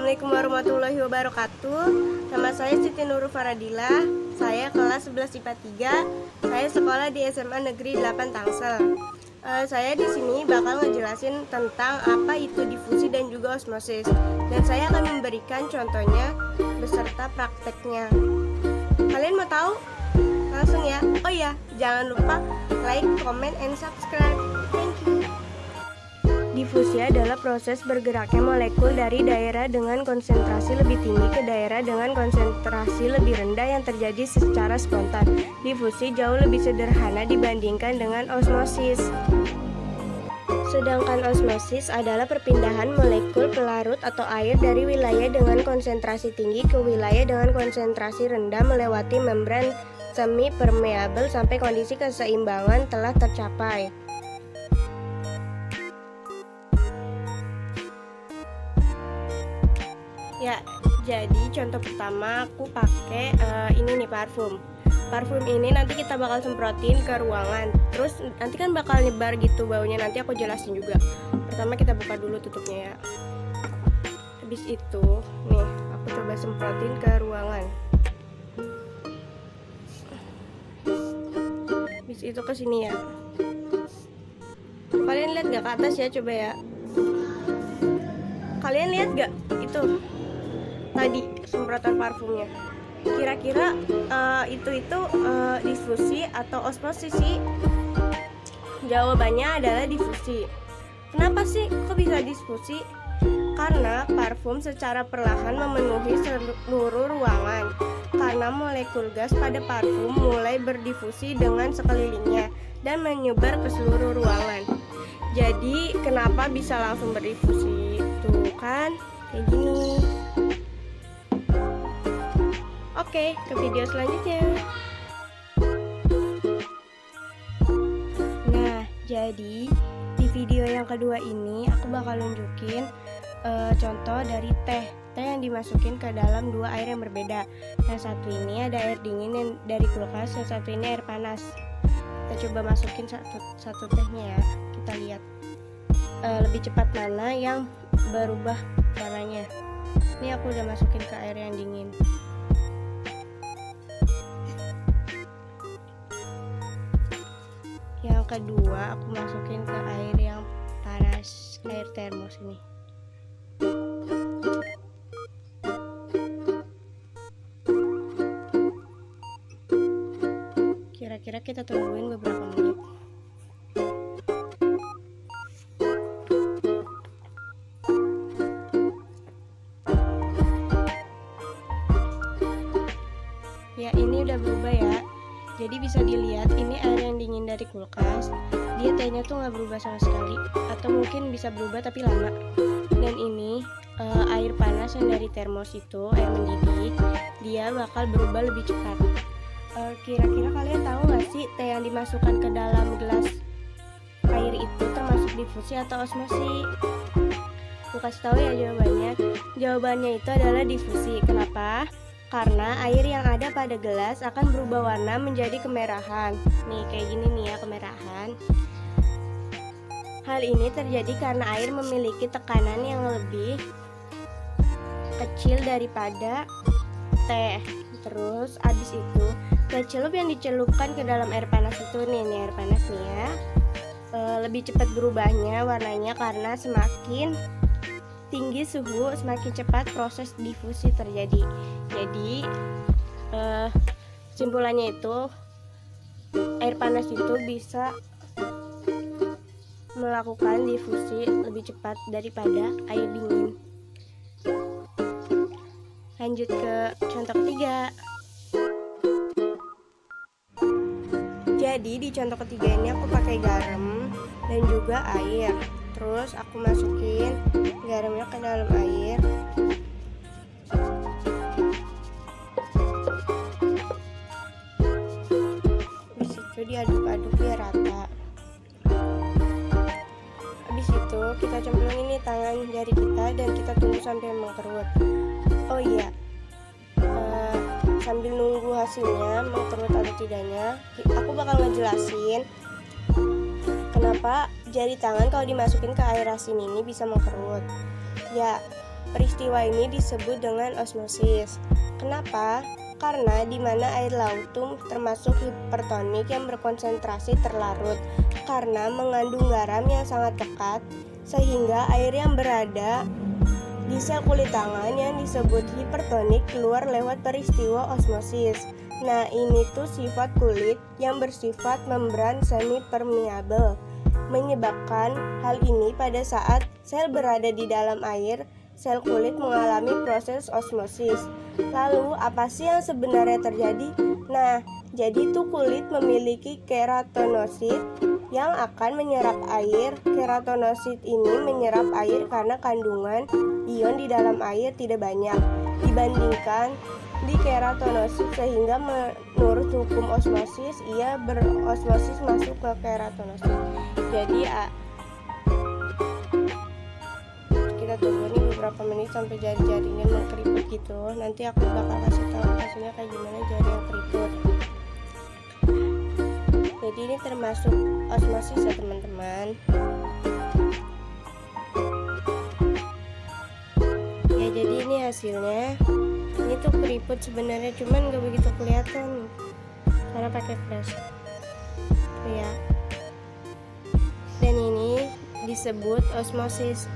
Assalamualaikum warahmatullahi wabarakatuh. Nama saya Siti Nurul Faradila. Saya kelas 11 IPA 3. Saya sekolah di SMA Negeri 8 Tangsel. Saya di sini bakal ngejelasin tentang apa itu difusi dan juga osmosis. Dan saya akan memberikan contohnya beserta prakteknya. Kalian mau tahu? Langsung ya. Oh ya, jangan lupa like, comment, and subscribe. Thank you. Difusi adalah proses bergeraknya molekul dari daerah dengan konsentrasi lebih tinggi ke daerah dengan konsentrasi lebih rendah yang terjadi secara spontan. Difusi jauh lebih sederhana dibandingkan dengan osmosis. Sedangkan osmosis adalah perpindahan molekul pelarut atau air dari wilayah dengan konsentrasi tinggi ke wilayah dengan konsentrasi rendah melewati membran semi permeabel sampai kondisi keseimbangan telah tercapai. Ya, jadi contoh pertama aku pakai ini nih parfum. Parfum ini nanti kita bakal semprotin ke ruangan. Terus nanti kan bakal nyebar gitu baunya. Nanti aku jelasin juga. Pertama kita buka dulu tutupnya ya. Habis itu, nih aku coba semprotin ke ruangan. Habis itu ke sini ya. Kalian lihat gak ke atas ya, coba ya. Kalian lihat gak itu? Tadi semprotan parfumnya. Kira-kira itu difusi atau osmosis sih? Jawabannya adalah difusi. Kenapa sih kok bisa difusi? Karena parfum secara perlahan memenuhi seluruh ruangan. Karena molekul gas pada parfum mulai berdifusi dengan sekelilingnya dan menyebar ke seluruh ruangan. Jadi kenapa bisa langsung berdifusi? Tuh kan, kayak gini. Oke, ke video selanjutnya. Nah, jadi di video yang kedua ini aku bakal nunjukin contoh dari teh yang dimasukin ke dalam dua air yang berbeda. Yang satu ini ada air dingin yang dari kulkas, yang satu ini air panas. Kita coba masukin satu tehnya ya. Kita lihat lebih cepat mana yang berubah warnanya. Ini aku udah masukin ke air yang dingin. Yang kedua aku masukin ke air yang panas, air termos ini. Kira-kira kita tungguin beberapa menit. Ya, ini udah berubah ya. Jadi bisa dilihat ini air yang dingin dari kulkas. Dia tehnya tuh nggak berubah sama sekali, atau mungkin bisa berubah tapi lama. Dan ini air panas yang dari termos itu, air mendidih, dia bakal berubah lebih cepat. Kira-kira kalian tahu nggak sih teh yang dimasukkan ke dalam gelas air itu termasuk difusi atau osmosis? Aku kasih tahu ya jawabannya. Jawabannya itu adalah difusi. Kenapa? Karena air yang ada pada gelas akan berubah warna menjadi kemerahan. Nih kayak gini nih ya, kemerahan. Hal ini terjadi karena air memiliki tekanan yang lebih kecil daripada teh. Terus abis itu celup yang dicelupkan ke dalam air panas itu nih air panas nih ya, lebih cepat berubahnya warnanya karena semakin tinggi suhu semakin cepat proses difusi terjadi. Jadi kesimpulannya itu air panas itu bisa melakukan difusi lebih cepat daripada air dingin. Lanjut ke contoh ketiga. Jadi di contoh ketiga ini aku pakai garam dan juga air. Terus aku masukin garamnya ke dalam air. Habis itu diaduk-aduk biar rata. Habis itu kita cemplungin nih tangan jari kita dan kita tunggu sampai mengkerut. Oh iya, sambil nunggu hasilnya mengkerut atau tidaknya, aku bakal ngejelasin kenapa jari tangan kalau dimasukin ke air asin ini bisa mengkerut. Ya, Peristiwa ini disebut dengan osmosis. Kenapa? Karena di mana air laut termasuk hipertonik yang berkonsentrasi terlarut karena mengandung garam yang sangat pekat, sehingga air yang berada di sel kulit tangan yang disebut hipertonik keluar lewat peristiwa osmosis. Nah, ini tuh sifat kulit yang bersifat membran semi permeable. Menyebabkan hal ini pada saat sel berada di dalam air, sel kulit mengalami proses osmosis. Lalu, apa sih yang sebenarnya terjadi? Nah, jadi tuh kulit memiliki keratinosit yang akan menyerap air. Keratinosit ini menyerap air karena kandungan ion di dalam air tidak banyak dibandingkan di keratinosit, sehingga menurut hukum osmosis ia berosmosis masuk ke keratinosit. Jadi kita tunggu nih beberapa menit sampai jari-jarinya mengkeriput gitu. Nanti aku bakal kasih tahu hasilnya kayak gimana jari yang keriput. Jadi ini termasuk osmosis ya teman-teman. Ya, jadi ini hasilnya. Ini tuh keriput sebenarnya, cuman gak begitu kelihatan karena pakai flash. Ya. Dan ini disebut osmosis.